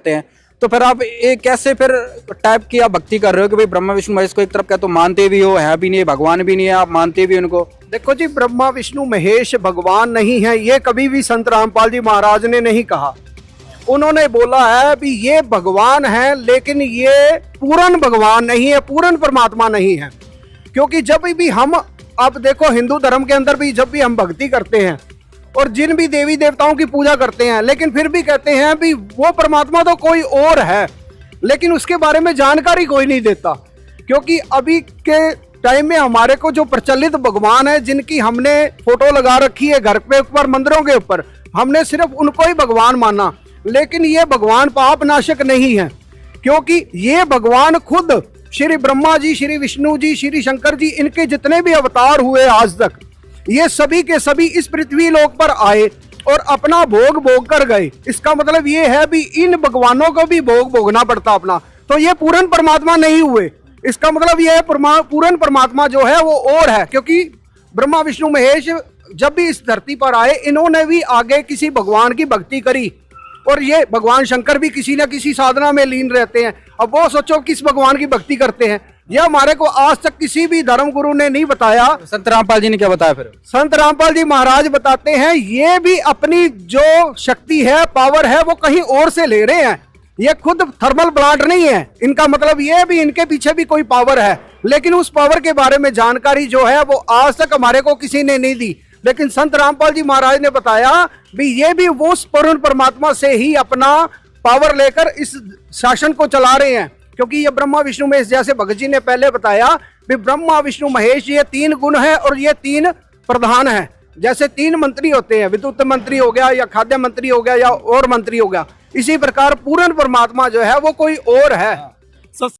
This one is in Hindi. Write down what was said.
रहते हैं, तो फिर आप ये कैसे फिर टाइप की आप भक्ति कर रहे हो कि भाई ब्रह्मा विष्णु महेश को एक तरफ क्या तो मानते भी हो, है भी नहीं, भगवान भी नहीं है, आप मानते भी उनको? देखो जी, ब्रह्मा विष्णु महेश भगवान नहीं है, ये कभी भी संत रामपाल जी महाराज ने नहीं कहा। उन्होंने बोला है भी ये भगवान है, लेकिन ये पूर्ण भगवान नहीं है, पूर्ण परमात्मा नहीं है। क्योंकि जब भी हम, अब देखो हिंदू धर्म के अंदर भी जब भी हम भक्ति करते हैं और जिन भी देवी देवताओं की पूजा करते हैं, लेकिन फिर भी कहते हैं भी वो परमात्मा तो कोई और है, लेकिन उसके बारे में जानकारी कोई नहीं देता। क्योंकि अभी के टाइम में हमारे को जो प्रचलित भगवान है, जिनकी हमने फोटो लगा रखी है घर पे ऊपर, मंदिरों के ऊपर, हमने सिर्फ उनको ही भगवान माना, लेकिन ये भगवान पाप नाशक नहीं है। क्योंकि ये भगवान खुद श्री ब्रह्मा जी, श्री विष्णु जी, श्री शंकर जी, इनके जितने भी अवतार हुए आज तक, ये सभी के सभी इस पृथ्वी लोक पर आए और अपना भोग भोग कर गए। इसका मतलब ये है भी इन भगवानों को भी भोग भोगना पड़ता अपना, तो ये पूर्ण परमात्मा नहीं हुए। इसका मतलब ये है पूर्ण परमात्मा जो है वो और है। क्योंकि ब्रह्मा विष्णु महेश जब भी इस धरती पर आए, इन्होंने भी आगे किसी भगवान की भक्ति करी, और ये भगवान शंकर भी किसी न किसी साधना में लीन रहते हैं। अब वो सोचो किस भगवान की भक्ति करते हैं, यह हमारे को आज तक किसी भी धर्म गुरु ने नहीं बताया। संत रामपाल जी ने क्या बताया फिर? संत रामपाल जी महाराज बताते हैं ये भी अपनी जो शक्ति है, पावर है, वो कहीं और से ले रहे हैं। ये खुद थर्मल प्लांट नहीं है। इनका मतलब ये भी इनके पीछे भी कोई पावर है, लेकिन उस पावर के बारे में जानकारी जो है वो आज तक हमारे को किसी ने नहीं दी। लेकिन संत रामपाल जी महाराज ने बताया भी ये भी वो पूर्ण परमात्मा से ही अपना पावर लेकर इस शासन को चला रहे हैं। क्योंकि ये ब्रह्मा विष्णु महेश, जैसे भगत जी ने पहले बताया भी ब्रह्मा विष्णु महेश ये तीन गुण है और ये तीन प्रधान है। जैसे तीन मंत्री होते हैं, विद्युत मंत्री हो गया या खाद्य मंत्री हो गया या और मंत्री हो गया, इसी प्रकार पूर्ण परमात्मा जो है वो कोई और है।